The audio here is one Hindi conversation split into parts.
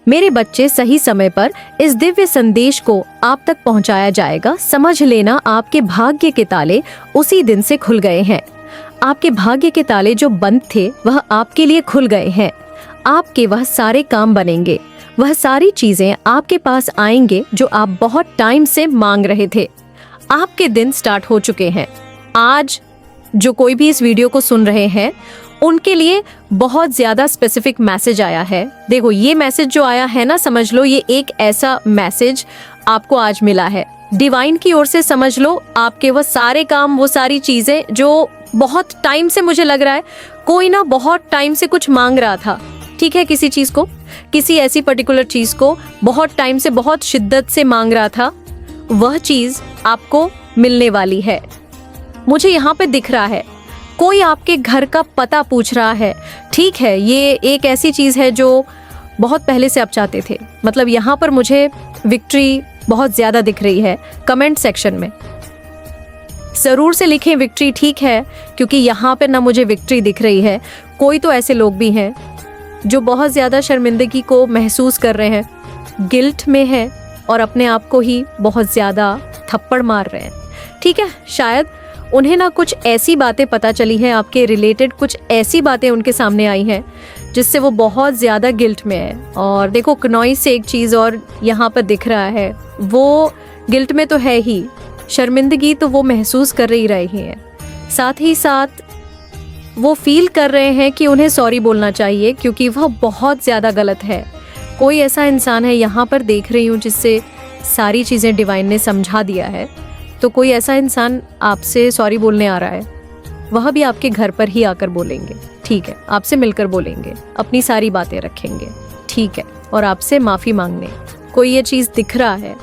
मेरे बच्चे, सही समय पर इस दिव्य संदेश को आप तक पहुंचाया जाएगा। समझ लेना, आपके भाग्य के ताले उसी दिन से खुल गए हैं। आपके भाग्य के ताले जो बंद थे वह आपके लिए खुल गए हैं। आपके वह सारे काम बनेंगे, वह सारी चीजें आपके पास आएंगे जो आप बहुत टाइम से मांग रहे थे। आपके दिन स्टार्ट हो चुके हैं। आज जो कोई भी इस वीडियो को सुन रहे हैं उनके लिए बहुत ज्यादा स्पेसिफिक मैसेज आया है। देखो, ये मैसेज जो आया है ना, समझ लो ये एक ऐसा मैसेज आपको आज मिला है डिवाइन की ओर से। समझ लो आपके वो सारे काम, वो सारी चीजें जो बहुत टाइम से, मुझे लग रहा है कोई ना बहुत टाइम से कुछ मांग रहा था, ठीक है, किसी चीज को, किसी ऐसी पर्टिकुलर चीज को बहुत टाइम से, बहुत शिद्दत से मांग रहा था, वह चीज आपको मिलने वाली है। मुझे यहाँ पे दिख रहा है कोई आपके घर का पता पूछ रहा है, ठीक है। ये एक ऐसी चीज है जो बहुत पहले से आप चाहते थे। मतलब यहाँ पर मुझे विक्ट्री बहुत ज्यादा दिख रही है। कमेंट सेक्शन में जरूर से लिखें विक्ट्री, ठीक है, क्योंकि यहाँ पे ना मुझे विक्ट्री दिख रही है। कोई तो ऐसे लोग भी हैं जो बहुत ज्यादा शर्मिंदगी को महसूस कर रहे हैं, गिल्ट में है और अपने आप को ही बहुत ज्यादा थप्पड़ मार रहे हैं, ठीक है। शायद उन्हें ना कुछ ऐसी बातें पता चली हैं आपके रिलेटेड, कुछ ऐसी बातें उनके सामने आई हैं जिससे वो बहुत ज़्यादा गिल्ट में है। और देखो, कनॉइस से एक चीज़ और यहाँ पर दिख रहा है, वो गिल्ट में तो है ही, शर्मिंदगी तो वो महसूस कर ही रहे हैं। साथ ही साथ वो फील कर रहे हैं कि उन्हें सॉरी बोलना चाहिए, क्योंकि वह बहुत ज़्यादा गलत है। कोई ऐसा इंसान है, यहाँ पर देख रही हूँ, जिससे सारी चीज़ें डिवाइन ने समझा दिया है। तो कोई ऐसा इंसान आपसे सॉरी बोलने आ रहा है, वह भी आपके घर पर ही आकर बोलेंगे, ठीक है, आपसे मिलकर बोलेंगे, अपनी सारी बातें रखेंगे, ठीक है, और आपसे माफ़ी मांगने कोई ये चीज़ दिख रहा है।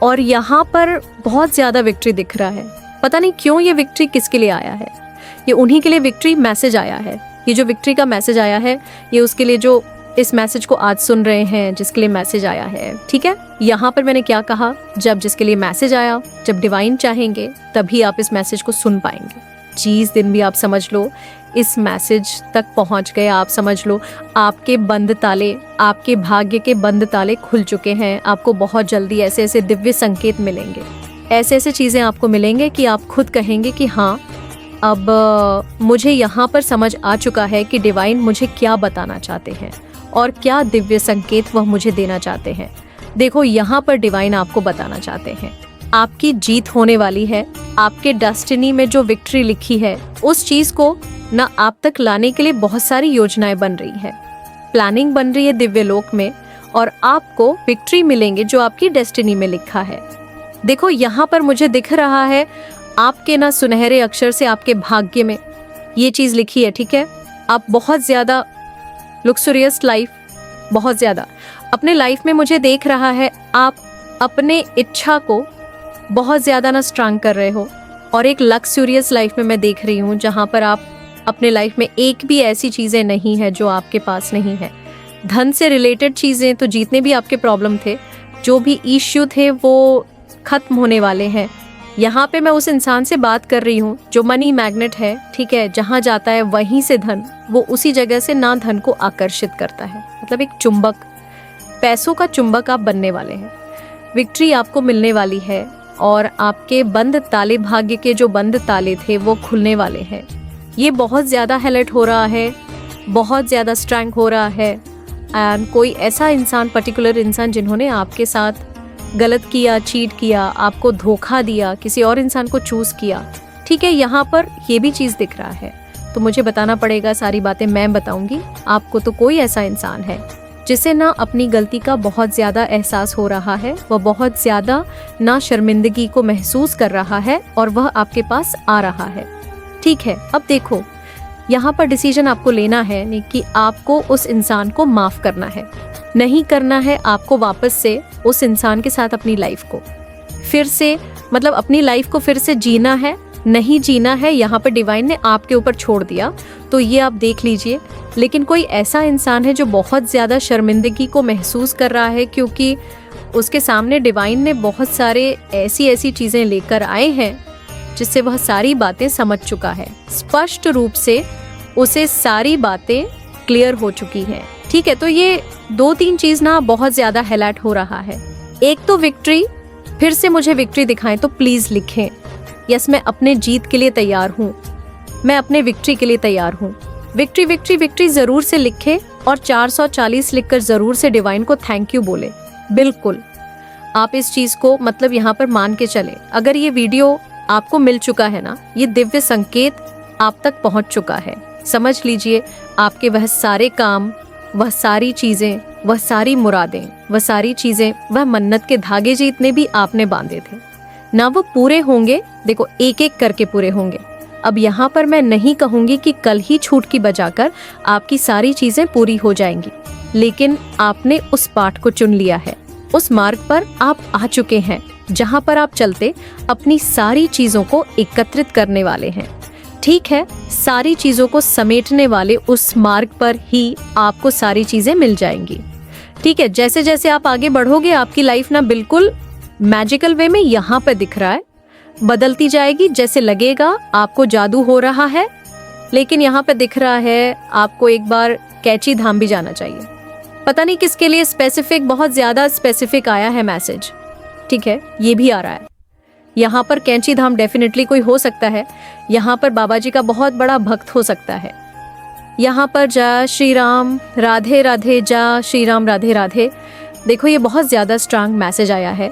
और यहाँ पर बहुत ज़्यादा विक्ट्री दिख रहा है। पता नहीं क्यों ये विक्ट्री किसके लिए आया है, ये उन्हीं के लिए विक्ट्री मैसेज आया है। ये जो विक्ट्री का मैसेज आया है, ये उसके लिए जो इस मैसेज को आज सुन रहे हैं, जिसके लिए मैसेज आया है, ठीक है। यहाँ पर मैंने क्या कहा, जब जिसके लिए मैसेज आया, जब डिवाइन चाहेंगे तभी आप इस मैसेज को सुन पाएंगे। 20 दिन भी आप समझ लो इस मैसेज तक पहुँच गए। आप समझ लो आपके बंद ताले, आपके भाग्य के बंद ताले खुल चुके हैं। आपको बहुत जल्दी ऐसे ऐसे दिव्य संकेत मिलेंगे, ऐसे ऐसे चीज़ें आपको मिलेंगे कि आप खुद कहेंगे कि हाँ, अब मुझे यहाँ पर समझ आ चुका है कि डिवाइन मुझे क्या बताना चाहते हैं और क्या दिव्य संकेत वह मुझे देना चाहते हैं। देखो, यहाँ पर डिवाइन आपको बताना चाहते हैं आपकी जीत होने वाली है। आपके डेस्टिनी में जो विक्ट्री लिखी है, उस चीज़ को ना आप तक लाने के लिए बहुत सारी योजनाएं बन रही है, प्लानिंग बन रही है दिव्य लोक में, और आपको विक्ट्री मिलेंगे जो आपकी डेस्टिनी में लिखा है। देखो, यहाँ पर मुझे दिख रहा है आपके ना सुनहरे अक्षर से आपके भाग्य में ये चीज़ लिखी है, ठीक है। आप बहुत ज़्यादा लग्जरियस लाइफ, बहुत ज़्यादा अपने लाइफ में मुझे देख रहा है, आप अपने इच्छा को बहुत ज़्यादा ना स्ट्रांग कर रहे हो। और एक लग्जरियस लाइफ में मैं देख रही हूँ जहाँ पर आप अपने लाइफ में एक भी ऐसी चीज़ें नहीं है जो आपके पास नहीं है। धन से रिलेटेड चीज़ें तो जितने भी आपके प्रॉब्लम थे, जो भी इश्यू थे, वो ख़त्म होने वाले हैं। यहाँ पे मैं उस इंसान से बात कर रही हूँ जो मनी मैग्नेट है, ठीक है, जहाँ जाता है वहीं से धन, वो उसी जगह से ना धन को आकर्षित करता है। मतलब एक चुंबक, पैसों का चुंबक आप बनने वाले हैं। विक्ट्री आपको मिलने वाली है और आपके बंद ताले, भाग्य के जो बंद ताले थे, वो खुलने वाले हैं। ये बहुत ज़्यादा हाईलाइट हो रहा है, बहुत ज़्यादा स्ट्रॉन्ग हो रहा है। एंड कोई ऐसा इंसान, पर्टिकुलर इंसान जिन्होंने आपके साथ गलत किया, चीट किया, आपको धोखा दिया, किसी और इंसान को चूज़ किया, ठीक है, यहाँ पर ये भी चीज़ दिख रहा है। तो मुझे बताना पड़ेगा, सारी बातें मैं बताऊंगी आपको। तो कोई ऐसा इंसान है जिसे ना अपनी गलती का बहुत ज़्यादा एहसास हो रहा है, वह बहुत ज़्यादा ना शर्मिंदगी को महसूस कर रहा है और वह आपके पास आ रहा है, ठीक है। अब देखो, यहाँ पर डिसीजन आपको लेना है कि आपको उस इंसान को माफ़ करना है, नहीं करना है आपको वापस से उस इंसान के साथ अपनी लाइफ को फिर से, मतलब अपनी लाइफ को फिर से जीना है, नहीं जीना है, यहाँ पर डिवाइन ने आपके ऊपर छोड़ दिया। तो ये आप देख लीजिए। लेकिन कोई ऐसा इंसान है जो बहुत ज़्यादा शर्मिंदगी को महसूस कर रहा है, क्योंकि उसके सामने डिवाइन ने बहुत सारे ऐसी ऐसी चीज़ें लेकर आए हैं जिससे वह सारी बातें समझ चुका है। स्पष्ट रूप से उसे सारी बातें क्लियर हो चुकी हैं, ठीक है, तो ये 2-3 चीज ना बहुत ज्यादा हाईलाइट हो रहा है। एक तो विक्ट्री, फिर से मुझे विक्ट्री दिखाएं तो प्लीज लिखें यस मैं अपने जीत के लिए तैयार हूँ, मैं अपने विक्ट्री के लिए तैयार हूँ। विक्ट्री विक्ट्री विक्ट्री जरूर से लिखें और 440 लिखकर जरूर से डिवाइन को थैंक यू बोले। बिल्कुल आप इस चीज को मतलब यहाँ पर मान के चले। अगर ये वीडियो आपको मिल चुका है ना, ये दिव्य संकेत आप तक पहुंच चुका है, समझ लीजिए आपके वह सारे काम, वह सारी चीजें, वह सारी मुरादें, वह सारी चीजें, वह मन्नत के धागे जितने भी आपने बांधे थे ना, वो पूरे होंगे। देखो एक एक करके पूरे होंगे। अब यहाँ पर मैं नहीं कहूंगी कि कल ही छूट की बजाकर आपकी सारी चीजें पूरी हो जाएंगी, लेकिन आपने उस पाठ को चुन लिया है, उस मार्ग पर आप आ चुके हैं जहाँ पर आप चलते अपनी सारी चीजों को एकत्रित करने वाले हैं। ठीक है, सारी चीजों को समेटने वाले उस मार्ग पर ही आपको सारी चीजें मिल जाएंगी। ठीक है, जैसे जैसे आप आगे बढ़ोगे आपकी लाइफ ना बिल्कुल मैजिकल वे में यहाँ पर दिख रहा है बदलती जाएगी। जैसे लगेगा आपको जादू हो रहा है, लेकिन यहाँ पे दिख रहा है आपको एक बार कैची धाम भी जाना चाहिए। पता नहीं किसके लिए स्पेसिफिक, बहुत ज्यादा स्पेसिफिक आया है मैसेज। ठीक है, ये भी आ रहा है। यहाँ पर कैंची धाम डेफिनेटली कोई हो सकता है, यहाँ पर बाबा जी का बहुत बड़ा भक्त हो सकता है। यहाँ पर जा श्री राम राधे राधे, जा श्री राम राधे राधे। देखो ये बहुत ज्यादा स्ट्रांग मैसेज आया है।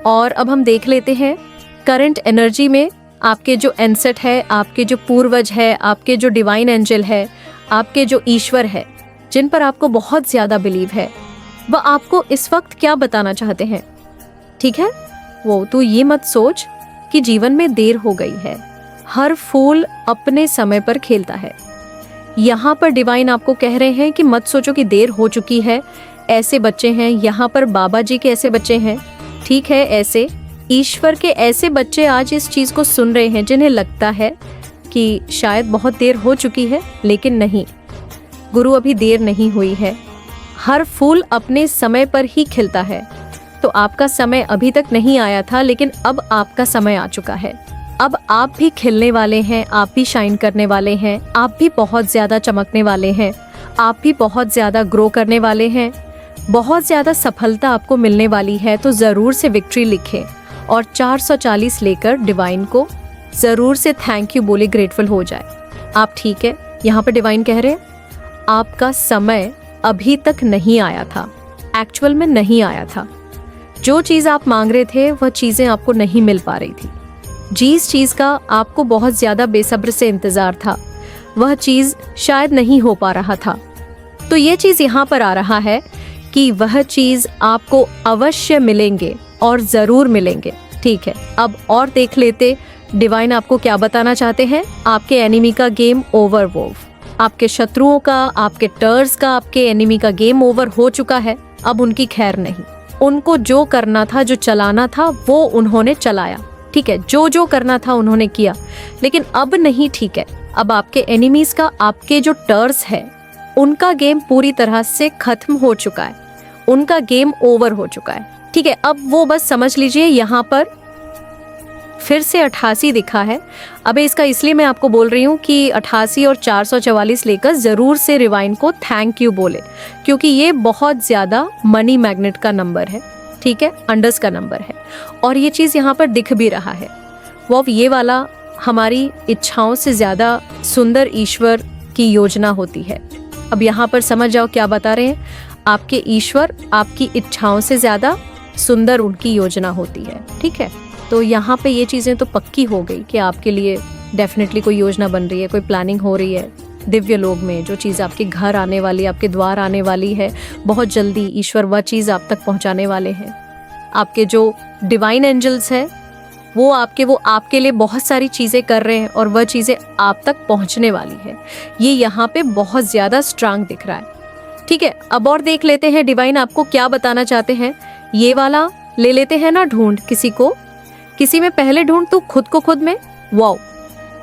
और अब हम देख लेते हैं करंट एनर्जी में आपके जो एंसेट है, आपके जो पूर्वज है, आपके जो डिवाइन एंजल है, आपके जो ईश्वर है, जिन पर आपको बहुत ज्यादा बिलीव है, वह आपको इस वक्त क्या बताना चाहते हैं। ठीक है, वो तो ये मत सोच कि जीवन में देर हो गई है। हर फूल अपने समय पर खिलता है। यहाँ पर डिवाइन आपको कह रहे हैं कि मत सोचो कि देर हो चुकी है। ऐसे बच्चे हैं यहाँ पर, बाबा जी के ऐसे बच्चे हैं, ठीक है, ऐसे ईश्वर के ऐसे बच्चे आज इस चीज को सुन रहे हैं जिन्हें लगता है कि शायद बहुत देर हो चुकी है, लेकिन नहीं गुरु, अभी देर नहीं हुई है। हर फूल अपने समय पर ही खिलता है। तो आपका समय अभी तक नहीं आया था, लेकिन अब आपका समय आ चुका है। अब आप भी खिलने वाले हैं, आप भी शाइन करने वाले हैं, आप भी बहुत ज्यादा चमकने वाले हैं, आप भी बहुत ज्यादा ग्रो करने वाले हैं, बहुत ज्यादा सफलता आपको मिलने वाली है। तो जरूर से विक्ट्री लिखें और 440 लेकर डिवाइन को जरूर से थैंक यू बोले, ग्रेटफुल हो जाए। आप ठीक है, यहाँ पर डिवाइन कह रहे हैं आपका समय अभी तक नहीं आया था, एक्चुअल में नहीं आया था। जो चीज आप मांग रहे थे वह चीजें आपको नहीं मिल पा रही थी। जिस चीज का आपको बहुत ज्यादा बेसब्र से इंतजार था वह चीज शायद नहीं हो पा रहा था। तो ये चीज यहाँ पर आ रहा है कि वह चीज आपको अवश्य मिलेंगे और जरूर मिलेंगे। ठीक है, अब और देख लेते डिवाइन आपको क्या बताना चाहते हैं। आपके एनिमी का गेम ओवर वोव, आपके शत्रुओं का, आपके टर्स का, आपके एनिमी का गेम ओवर हो चुका है। अब उनकी खैर नहीं। उनको जो करना था, जो चलाना था, वो उन्होंने चलाया। ठीक है, जो जो करना था उन्होंने किया, लेकिन अब नहीं। ठीक है, अब आपके एनिमीज का, आपके जो टर्स है, उनका गेम पूरी तरह से खत्म हो चुका है, उनका गेम ओवर हो चुका है। ठीक है, अब वो बस समझ लीजिए यहाँ पर फिर से 88 दिखा है। अब इसका इसलिए मैं आपको बोल रही हूँ कि 88 और 444 लेकर जरूर से रिवाइन को थैंक यू बोले, क्योंकि ये बहुत ज्यादा मनी मैग्नेट का नंबर है। ठीक है, अंडर्स का नंबर है और ये चीज यहाँ पर दिख भी रहा है। वो ये वाला हमारी इच्छाओं से ज्यादा सुंदर ईश्वर की योजना होती है। अब यहाँ पर समझ जाओ क्या बता रहे हैं। आपके ईश्वर आपकी इच्छाओं से ज्यादा सुंदर उनकी योजना होती है। ठीक है, तो यहाँ पे ये चीज़ें तो पक्की हो गई कि आपके लिए डेफिनेटली कोई योजना बन रही है, कोई प्लानिंग हो रही है दिव्य लोक में। जो चीज़ आपके घर आने वाली, आपके द्वार आने वाली है, बहुत जल्दी ईश्वर वह चीज़ आप तक पहुँचाने वाले हैं। आपके जो डिवाइन एंजल्स हैं वो आपके लिए बहुत सारी चीज़ें कर रहे हैं और वह चीज़ें आप तक पहुँचने वाली है। ये यहाँ पे बहुत ज़्यादा स्ट्रांग दिख रहा है। ठीक है, अब और देख लेते हैं डिवाइन आपको क्या बताना चाहते हैं। ये वाला ले लेते हैं ना, ढूंढ किसी को, किसी में पहले ढूंढ तू खुद को खुद में। वाओ,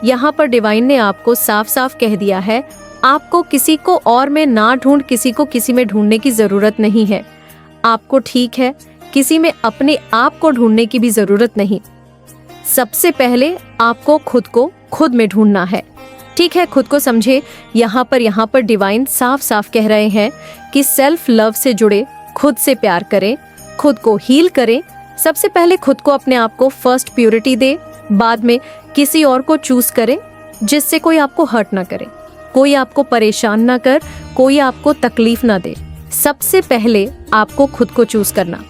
यहाँ पर डिवाइन ने आपको साफ साफ कह दिया है आपको किसी को और में ना ढूंढ, किसी को किसी में ढूंढने की जरूरत नहीं है आपको। ठीक है, किसी में अपने आप को ढूंढने की भी जरूरत नहीं। सबसे पहले आपको खुद को खुद में ढूंढना है। ठीक है, खुद को समझे। यहाँ पर डिवाइन साफ साफ कह रहे हैं कि सेल्फ लव से जुड़े, खुद से प्यार करें, खुद को हील करें। सबसे पहले खुद को, अपने आप को फर्स्ट प्योरिटी दे, बाद में किसी और को चूज करें जिससे कोई आपको हर्ट ना करे, कोई आपको परेशान ना कर, कोई आपको तकलीफ ना दे। सबसे पहले आपको खुद को चूज करना।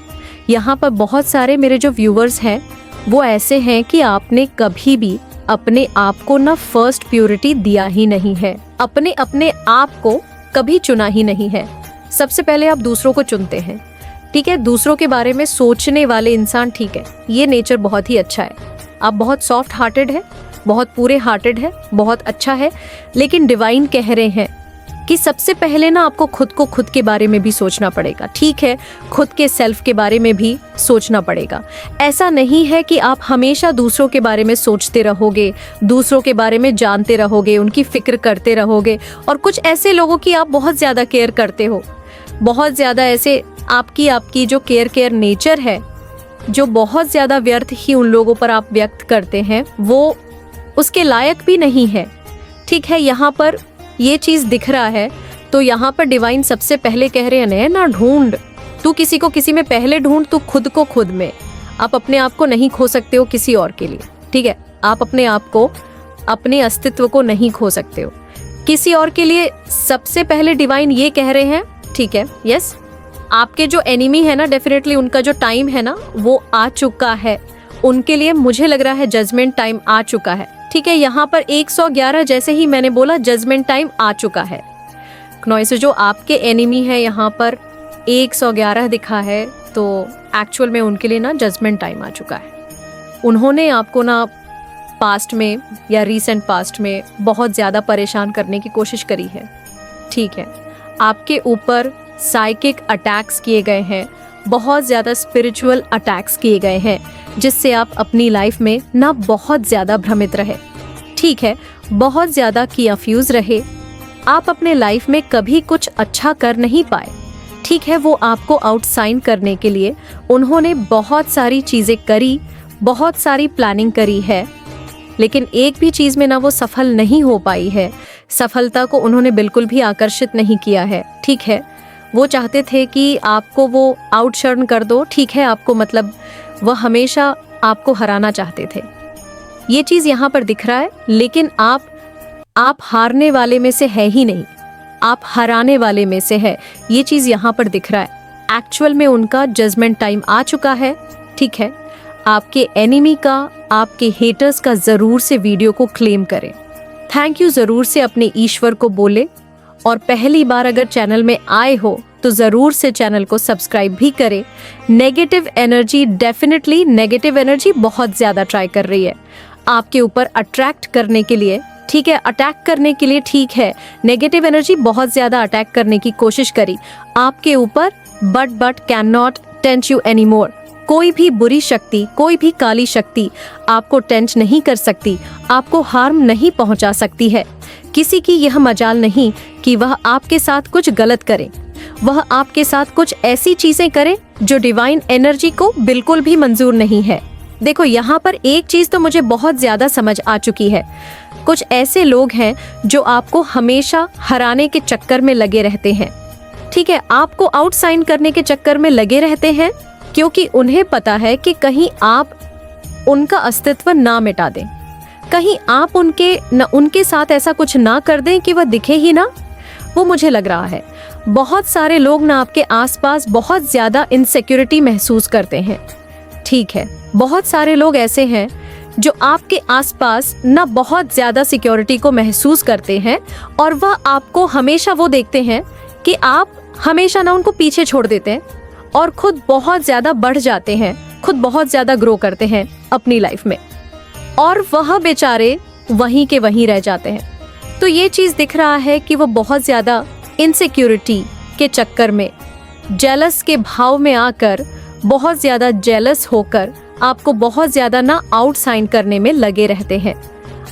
यहाँ पर बहुत सारे मेरे जो व्यूवर्स हैं वो ऐसे हैं कि आपने कभी भी अपने आप को ना फर्स्ट प्योरिटी दिया ही नहीं है, अपने आप को कभी चुना ही नहीं है। सबसे पहले आप दूसरों को चुनते हैं। ठीक है, दूसरों के बारे में सोचने वाले इंसान, ठीक है, ये नेचर बहुत ही अच्छा है। आप बहुत सॉफ्ट हार्टेड है, बहुत पूरे हार्टेड है, बहुत अच्छा है। लेकिन डिवाइन कह रहे हैं कि सबसे पहले ना आपको खुद को, खुद के बारे में भी सोचना पड़ेगा। ठीक है, खुद के सेल्फ के बारे में भी सोचना पड़ेगा। ऐसा नहीं है कि आप हमेशा दूसरों के बारे में सोचते रहोगे, दूसरों के बारे में जानते रहोगे, उनकी फिक्र करते रहोगे। और कुछ ऐसे लोगों की आप बहुत ज़्यादा केयर करते हो, बहुत ज़्यादा ऐसे आपकी जो केयर नेचर है, जो बहुत ज़्यादा व्यर्थ ही उन लोगों पर आप व्यक्त करते हैं, वो उसके लायक भी नहीं है। ठीक है, यहाँ पर ये चीज़ दिख रहा है। तो यहाँ पर डिवाइन सबसे पहले कह रहे हैं ना ढूंढ, तू किसी को किसी में पहले ढूंढ, तू खुद को खुद में। आप अपने आप को नहीं खो सकते हो किसी और के लिए। ठीक है, आप अपने आप को, अपने अस्तित्व को नहीं खो सकते हो किसी और के लिए। सबसे पहले डिवाइन ये कह रहे हैं, ठीक है, यस, आपके जो एनिमी है ना, डेफिनेटली उनका जो टाइम है ना वो आ चुका है। उनके लिए मुझे लग रहा है जजमेंट टाइम आ चुका है। ठीक है, यहाँ पर 111 जैसे ही मैंने बोला जजमेंट टाइम आ चुका है। नॉइस जो आपके एनिमी है यहाँ पर 111 दिखा है, तो एक्चुअल में उनके लिए ना जजमेंट टाइम आ चुका है। उन्होंने आपको ना पास्ट में या रीसेंट पास्ट में बहुत ज़्यादा परेशान करने की कोशिश करी है। ठीक है, आपके ऊपर साइकिक अटैक्स किए गए हैं, बहुत ज़्यादा स्पिरिचुअल अटैक्स किए गए हैं, जिससे आप अपनी लाइफ में ना बहुत ज़्यादा भ्रमित रहे। ठीक है, बहुत ज़्यादा कंफ्यूज रहे, आप अपने लाइफ में कभी कुछ अच्छा कर नहीं पाए। ठीक है, वो आपको आउटसाइन करने के लिए उन्होंने बहुत सारी चीज़ें करी, बहुत सारी प्लानिंग करी है, लेकिन एक भी चीज़ में ना वो सफल नहीं हो पाई है। सफलता को उन्होंने बिल्कुल भी आकर्षित नहीं किया है। ठीक है, वो चाहते थे कि आपको वो आउटशर्न कर दो। ठीक है, आपको मतलब वह हमेशा आपको हराना चाहते थे। ये चीज़ यहाँ पर दिख रहा है, लेकिन आप हारने वाले में से है ही नहीं, आप हराने वाले में से है। ये चीज़ यहाँ पर दिख रहा है। एक्चुअल में उनका जजमेंट टाइम आ चुका है। ठीक है, आपके एनिमी का, आपके हेटर्स का ज़रूर से वीडियो को क्लेम करें, थैंक यू ज़रूर से अपने ईश्वर को बोले। और पहली बार अगर चैनल में आए हो तो ज़रूर से चैनल को सब्सक्राइब भी करें। Negative energy, definitely negative energy बहुत ज़्यादा ट्राई कर रही है आपके ऊपर अट्रैक्ट करने के लिए। ठीक है, अटैक करने के लिए। ठीक है, नेगेटिव एनर्जी बहुत ज़्यादा अटैक करने की कोशिश करी आपके ऊपर, but can not tench you any more. कोई भी बुरी शक्ति, कोई भी काली शक्ति आपको टेंच नहीं कर सकती, आपको हार्म नहीं पहुंचा सकती है। किसी की यह मजाल नहीं कि वह आपके साथ कुछ गलत करे, वह आपके साथ कुछ ऐसी चीजें करे जो डिवाइन एनर्जी को बिल्कुल भी मंजूर नहीं है। देखो, यहाँ पर एक चीज तो मुझे बहुत ज्यादा समझ आ चुकी है। कुछ ऐसे लोग हैं जो आपको हमेशा हराने के चक्कर में लगे रहते हैं। ठीक है, आपको आउटसाइन करने के चक्कर में लगे रहते हैं, क्योंकि उन्हें पता है कि कहीं आप उनका अस्तित्व ना मिटा दें, कहीं आप उनके साथ ऐसा कुछ ना कर दें कि वह दिखे ही ना। वो मुझे लग रहा है बहुत सारे लोग ना आपके आसपास बहुत ज्यादा इनसिक्योरिटी महसूस करते हैं। ठीक है, बहुत सारे लोग ऐसे हैं जो आपके आसपास ना बहुत ज्यादा सिक्योरिटी को महसूस करते हैं, और वह आपको हमेशा वो देखते हैं कि आप हमेशा ना उनको पीछे छोड़ देते हैं और खुद बहुत ज्यादा बढ़ जाते हैं, खुद बहुत ज्यादा ग्रो करते हैं अपनी लाइफ में, और वह बेचारे वहीं के वहीं रह जाते हैं। तो ये चीज़ दिख रहा है कि वो बहुत ज़्यादा इनसिक्योरिटी के चक्कर में, जेलस के भाव में आकर, बहुत ज़्यादा जेलस होकर आपको बहुत ज़्यादा ना आउटसाइन करने में लगे रहते हैं,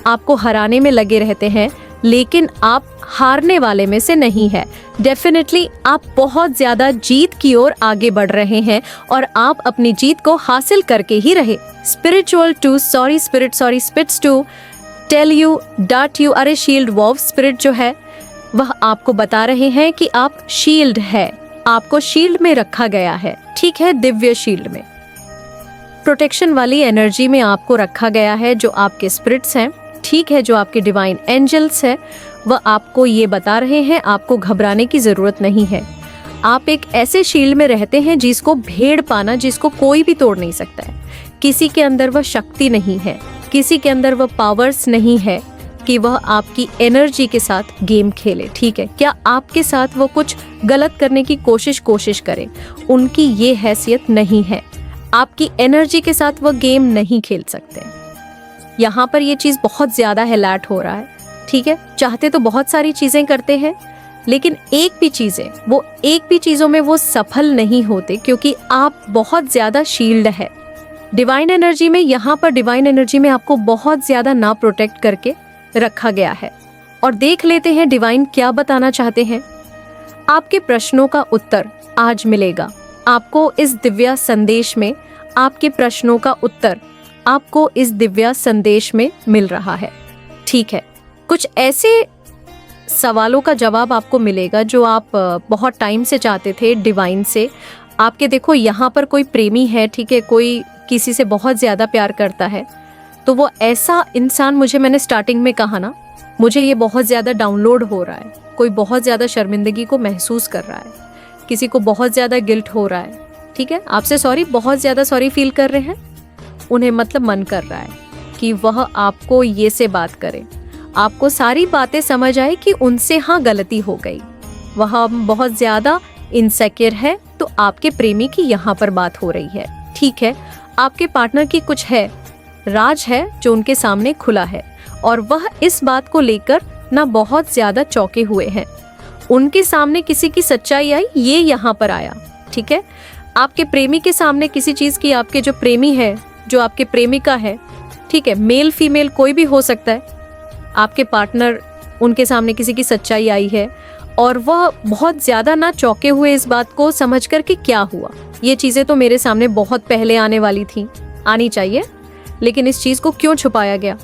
आपको हराने में लगे रहते हैं। लेकिन आप हारने वाले में से नहीं है। डेफिनेटली आप बहुत ज़्यादा जीत की ओर आगे बढ़ रहे हैं, और आप अपनी जीत को हासिल करके ही रहे। स्पिरिट्स टू टेल यू, डांट यू। अरे शील्ड वॉव स्पिरिट जो है वह आपको बता रहे हैं कि आप शील्ड है, आपको शील्ड में रखा गया है, ठीक है, दिव्य शील्ड में, प्रोटेक्शन वाली एनर्जी में आपको रखा गया है। जो आपके स्पिरिट्स हैं, ठीक है, जो आपके डिवाइन एंजल्स है, वह आपको ये बता रहे हैं आपको घबराने की जरूरत नहीं है। आप एक ऐसे शील्ड में रहते हैं जिसको भेड़ पाना, जिसको कोई भी तोड़ नहीं सकता है। किसी के अंदर वह शक्ति नहीं है, किसी के अंदर वह पावर्स नहीं है कि वह आपकी एनर्जी के साथ गेम खेले, ठीक है। क्या आपके साथ वो कुछ गलत करने की कोशिश करे, उनकी ये हैसियत नहीं है। आपकी एनर्जी के साथ वो गेम नहीं खेल सकते। यहाँ पर ये चीज़ बहुत ज़्यादा हाईलाइट हो रहा है, ठीक है। चाहते तो बहुत सारी चीज़ें करते हैं, लेकिन एक भी चीज़ों में वो सफल नहीं होते, क्योंकि आप बहुत ज़्यादा शील्ड है डिवाइन एनर्जी में। यहाँ पर डिवाइन एनर्जी में आपको बहुत ज़्यादा ना प्रोटेक्ट करके रखा गया है। और देख लेते हैं डिवाइन क्या बताना चाहते हैं। आपके प्रश्नों का उत्तर आज मिलेगा आपको इस दिव्य संदेश में। आपके प्रश्नों का उत्तर आपको इस दिव्य संदेश में मिल रहा है, ठीक है। कुछ ऐसे सवालों का जवाब आपको मिलेगा जो आप बहुत टाइम से चाहते थे डिवाइन से। आपके देखो यहाँ पर कोई प्रेमी है, ठीक है, कोई किसी से बहुत ज़्यादा प्यार करता है, तो वो ऐसा इंसान, मैंने स्टार्टिंग में कहा ना, मुझे ये बहुत ज़्यादा डाउनलोड हो रहा है। कोई बहुत ज़्यादा शर्मिंदगी को महसूस कर रहा है, किसी को बहुत ज़्यादा गिल्ट हो रहा है, ठीक है, आपसे सॉरी, बहुत ज़्यादा सॉरी फील कर रहे हैं। उन्हें मतलब मन कर रहा है कि वह आपको ये से बात करे, आपको सारी बातें समझ आए कि उनसे हाँ गलती हो गई। वह बहुत ज़्यादा इनसेक्योर है, तो आपके प्रेमी की यहाँ पर बात हो रही है, ठीक है। आपके पार्टनर की कुछ है, राज है जो उनके सामने खुला है, और वह इस बात को लेकर ना बहुत ज़्यादा चौंके हुए हैं। उनके सामने किसी की सच्चाई आई, ये यहाँ पर आया, ठीक है। आपके प्रेमी के सामने किसी चीज़ की, आपके जो प्रेमी है, जो आपके प्रेमिका है, ठीक है, मेल फीमेल कोई भी हो सकता है, आपके पार्टनर, उनके सामने किसी की सच्चाई आई है, और वह बहुत ज़्यादा ना चौंके हुए इस बात को समझ कर कि क्या हुआ। ये चीज़ें तो मेरे सामने बहुत पहले आने वाली थी, आनी चाहिए, लेकिन इस चीज़ को क्यों छुपाया गया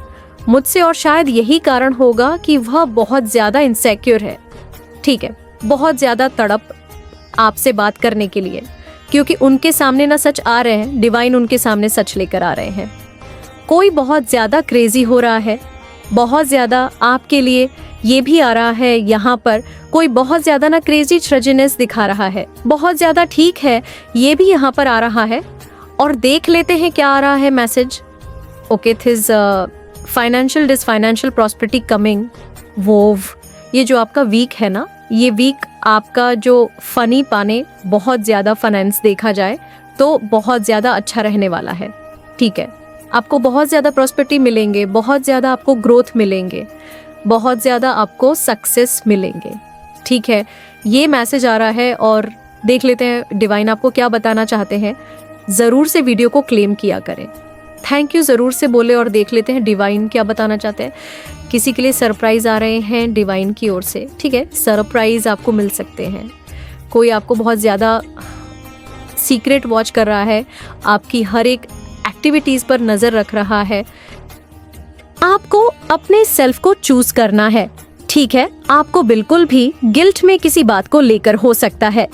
मुझसे। और शायद यही कारण होगा कि वह बहुत ज़्यादा इनसेक्योर है, ठीक है, बहुत ज़्यादा तड़प आपसे बात करने के लिए, क्योंकि उनके सामने ना सच आ रहे हैं, डिवाइन उनके सामने सच लेकर आ रहे हैं। कोई बहुत ज़्यादा क्रेजी हो रहा है, बहुत ज़्यादा आपके लिए ये भी आ रहा है यहाँ पर, कोई बहुत ज़्यादा ना क्रेजी ट्रेजिनेस दिखा रहा है, बहुत ज़्यादा, ठीक है, ये भी यहाँ पर आ रहा है। और देख लेते हैं क्या आ रहा है message. Okay, this financial prosperity coming वोव। ये जो आपका वीक है ना, ये वीक आपका जो फनी पाने, बहुत ज़्यादा फाइनेंस देखा जाए तो बहुत ज़्यादा अच्छा रहने वाला है, ठीक है। आपको बहुत ज़्यादा प्रॉस्पेरिटी मिलेंगे, बहुत ज़्यादा आपको ग्रोथ मिलेंगे, बहुत ज़्यादा आपको सक्सेस मिलेंगे, ठीक है। ये मैसेज आ रहा है। और देख लेते हैं डिवाइन आपको क्या बताना चाहते हैं। ज़रूर से वीडियो को क्लेम किया करें, थैंक यू ज़रूर से बोले, और देख लेते हैं डिवाइन क्या बताना चाहते हैं। किसी के लिए सरप्राइज़ आ रहे हैं डिवाइन की ओर से, ठीक है, सरप्राइज़ आपको मिल सकते हैं। कोई आपको बहुत ज़्यादा सीक्रेट वॉच कर रहा है, आपकी हर एक एक्टिविटीज़ पर नज़र रख रहा है। आपको अपने सेल्फ को चूज करना है, ठीक है। आपको बिल्कुल भी गिल्ट में किसी बात को लेकर हो सकता है,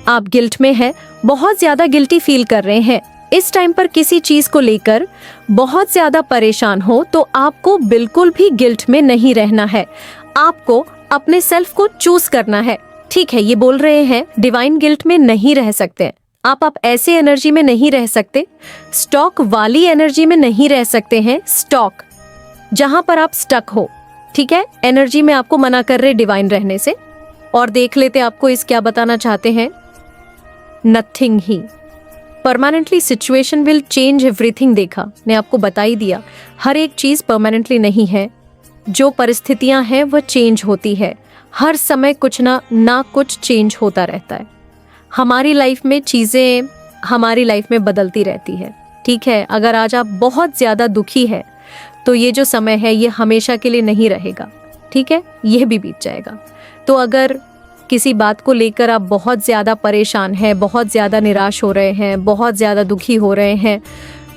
आप गिल्ट में हैं, बहुत ज्यादा गिल्टी फील कर रहे हैं इस टाइम पर, किसी चीज को लेकर बहुत ज्यादा परेशान हो, तो आपको बिल्कुल भी गिल्ट में नहीं रहना है। आपको अपने सेल्फ को चूज करना है, ठीक है। ये बोल रहे हैं डिवाइन गिल्ट में नहीं रह सकते, आप ऐसे एनर्जी में नहीं रह सकते, स्टॉक वाली एनर्जी में नहीं रह सकते हैं, स्टॉक जहां पर आप स्टक हो, ठीक है, एनर्जी में आपको मना कर रहे डिवाइन रहने से। और देख लेते आपको इस क्या बताना चाहते हैं। Nothing he, permanently situation will change everything. देखा, ने आपको बता ही दिया, हर एक चीज परमानेंटली नहीं है, जो परिस्थितियां हैं वह चेंज होती है, हर समय कुछ ना कुछ चेंज होता रहता है। हमारी लाइफ में चीजें हमारी लाइफ में बदलती रहती है, ठीक है। अगर आज आप बहुत ज्यादा दुखी है तो ये जो समय है ये हमेशा के लिए नहीं रहेगा, ठीक है, यह भी बीत जाएगा। तो अगर किसी बात को लेकर आप बहुत ज़्यादा परेशान हैं, बहुत ज़्यादा निराश हो रहे हैं, बहुत ज़्यादा दुखी हो रहे हैं,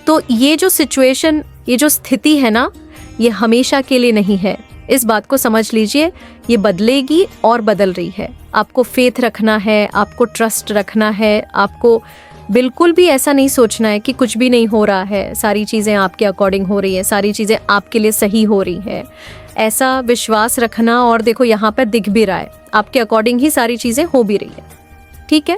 तो ये जो सिचुएशन, ये जो स्थिति है ना, ये हमेशा के लिए नहीं है। इस बात को समझ लीजिए, ये बदलेगी और बदल रही है। आपको फेथ रखना है, आपको ट्रस्ट रखना है, आपको बिल्कुल भी ऐसा नहीं सोचना है कि कुछ भी नहीं हो रहा है, सारी चीज़ें आपके अकॉर्डिंग हो रही है, सारी चीज़ें आपके लिए सही हो रही है। ऐसा विश्वास रखना, और देखो यहाँ पर दिख भी रहा है, आपके अकॉर्डिंग ही सारी चीज़ें हो भी रही है। ठीक है,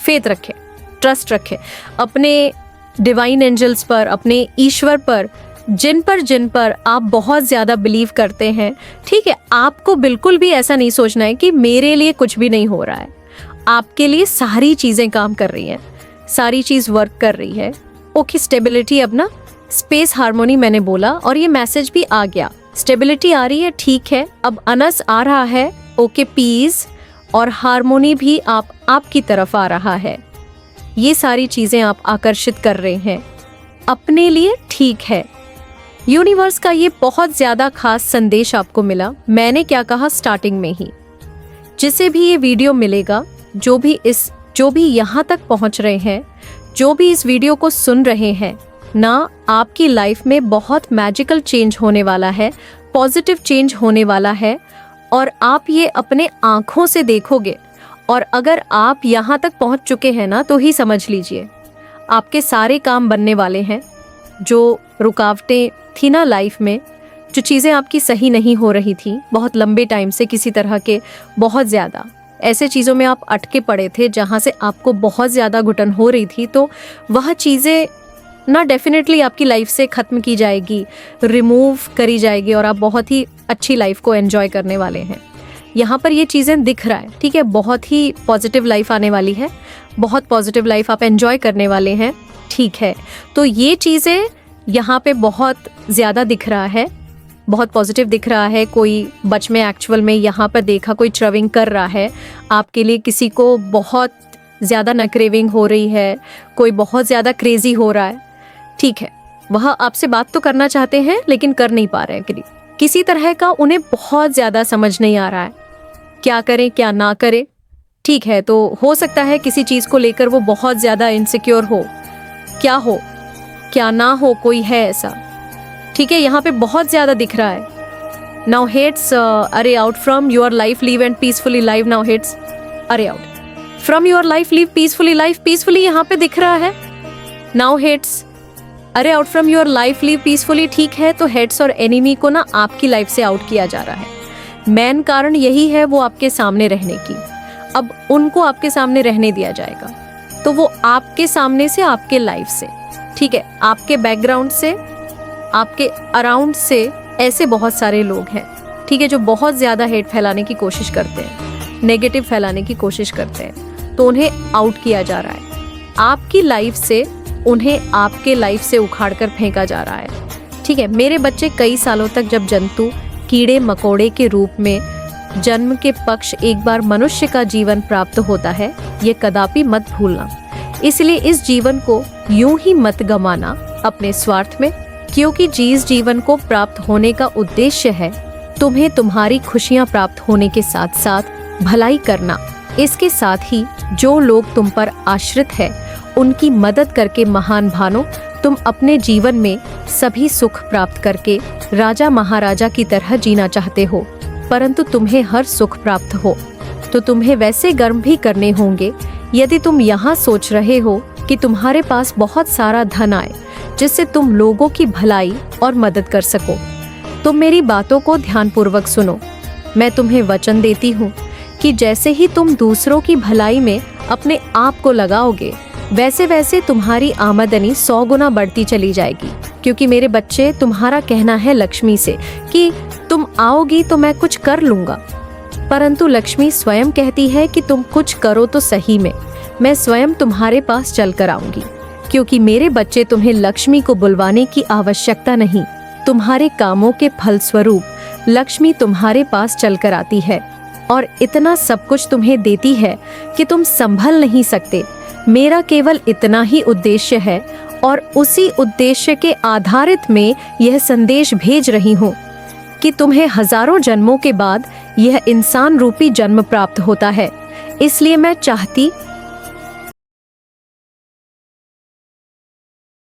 फेथ रखें, ट्रस्ट रखें अपने डिवाइन एंजल्स पर, अपने ईश्वर पर, जिन पर आप बहुत ज़्यादा बिलीव करते हैं। ठीक है, आपको बिल्कुल भी ऐसा नहीं सोचना है कि मेरे लिए कुछ भी नहीं हो रहा है। आपके लिए सारी चीज़ें काम कर रही हैं, सारी चीज़ वर्क कर रही है। ओके, स्टेबिलिटी, अब ना स्पेस हार्मोनी मैंने बोला और ये मैसेज भी आ गया, स्टेबिलिटी आ रही है, ठीक है। अब अनस आ रहा है, ओके, पीस और हार्मोनी भी आपकी तरफ आ रहा है। ये सारी चीज़ें आप आकर्षित कर रहे हैं अपने लिए, ठीक है। यूनिवर्स का ये बहुत ज़्यादा खास संदेश आपको मिला। मैंने क्या कहा स्टार्टिंग में ही, जिसे भी ये वीडियो मिलेगा, जो भी यहाँ तक पहुँच रहे हैं, जो भी इस वीडियो को सुन रहे हैं ना, आपकी लाइफ में बहुत मैजिकल चेंज होने वाला है, पॉजिटिव चेंज होने वाला है और आप ये अपने आँखों से देखोगे। और अगर आप यहाँ तक पहुँच चुके हैं ना, तो ही समझ लीजिए आपके सारे काम बनने वाले हैं। जो रुकावटें थी ना लाइफ में, जो चीज़ें आपकी सही नहीं हो रही थी बहुत लंबे टाइम से, किसी तरह के बहुत ज़्यादा ऐसे चीज़ों में आप अटके पड़े थे जहाँ से आपको बहुत ज़्यादा घुटन हो रही थी, तो वह चीज़ें ना डेफिनेटली आपकी लाइफ से ख़त्म की जाएगी, रिमूव करी जाएगी और आप बहुत ही अच्छी लाइफ को एंजॉय करने वाले हैं। यहाँ पर ये चीज़ें दिख रहा है, ठीक है, बहुत ही पॉजिटिव लाइफ आने वाली है, बहुत पॉजिटिव लाइफ आप एंजॉय करने वाले हैं, ठीक है। तो ये चीज़ें यहाँ पे बहुत ज़्यादा दिख रहा है, बहुत पॉजिटिव दिख रहा है। कोई बच में एक्चुअल में यहाँ पर देखा कोई ट्रविंग कर रहा है आपके लिए, किसी को बहुत ज़्यादा नक्रेविंग हो रही है, कोई बहुत ज़्यादा क्रेजी हो रहा है, ठीक है। वह आपसे बात तो करना चाहते हैं लेकिन कर नहीं पा रहे हैं, किसी तरह का उन्हें बहुत ज़्यादा समझ नहीं आ रहा है क्या करें क्या ना करें, ठीक है। तो हो सकता है किसी चीज़ को लेकर वो बहुत ज़्यादा इनसिक्योर हो क्या ना हो, कोई है ऐसा, ठीक है। यहाँ पे बहुत ज़्यादा दिख रहा है। Now hates are out from your life, leave and peacefully live. Now hates are out from your life, leave peacefully life, peacefully यहाँ पे दिख रहा है। Now hates are out from your life, leave peacefully, ठीक है। तो हेड्स और एनिमी को ना आपकी लाइफ से आउट किया जा रहा है। मेन कारण यही है वो आपके सामने रहने की, अब उनको आपके सामने रहने दिया जाएगा, तो वो आपके सामने से, आपके लाइफ से, ठीक है, आपके बैकग्राउंड से, आपके अराउंड से ऐसे बहुत सारे लोग हैं, ठीक है, जो बहुत ज़्यादा हेट फैलाने की कोशिश करते हैं, नेगेटिव फैलाने की कोशिश करते हैं, तो उन्हें आउट किया जा रहा है आपकी लाइफ से, उन्हें आपके लाइफ से उखाड़ कर फेंका जा रहा है, ठीक है। मेरे बच्चे कई सालों तक जब जंतु, कीड़े मकोड़े के रूप में जन्म के पक्ष एक बार मनुष्य का जीवन प्राप्त होता है, ये कदापि मत भूलना। इसलिए इस जीवन को यूं ही मत गंवाना अपने स्वार्थ में, क्योंकि जिस जीवन को प्राप्त होने का उद्देश्य है तुम्हें तुम्हारी खुशियां प्राप्त होने के साथ साथ भलाई करना। इसके साथ ही जो लोग तुम पर आश्रित है उनकी मदद करके महान भानो, तुम अपने जीवन में सभी सुख प्राप्त करके राजा महाराजा की तरह जीना चाहते हो, परंतु तुम्हें हर सुख प्राप्त हो तो तुम्हें वैसे कर्म भी करने होंगे। यदि तुम यहाँ सोच रहे हो कि तुम्हारे पास बहुत सारा धन आए जिससे तुम लोगों की भलाई और मदद कर सको, तो मेरी बातों को ध्यानपूर्वक सुनो। मैं तुम्हें वचन देती हूँ कि जैसे ही तुम दूसरों की भलाई में अपने आप को लगाओगे, वैसे वैसे तुम्हारी आमदनी 100 गुना बढ़ती चली जाएगी। क्योंकि मेरे बच्चे, तुम्हारा कहना है लक्ष्मी से कि तुम आओगी तो मैं कुछ कर लूँगा, परंतु लक्ष्मी स्वयं कहती है कि तुम कुछ करो तो सही में, मैं स्वयं तुम्हारे पास चल कर आऊंगी। क्योंकि मेरे बच्चे, तुम्हें लक्ष्मी को बुलवाने की आवश्यकता नहीं, तुम्हारे कामों के फलस्वरूप लक्ष्मी तुम्हारे पास चल कर आती है और इतना सब कुछ तुम्हें देती है कि तुम संभल नहीं सकते। मेरा केवल इतना ही उद्देश्य है और उसी उद्देश्य के आधारित में यह संदेश भेज रही हूँ कि तुम्हें हजारों जन्मों के बाद यह इंसान रूपी जन्म प्राप्त होता है। इसलिए मैं चाहती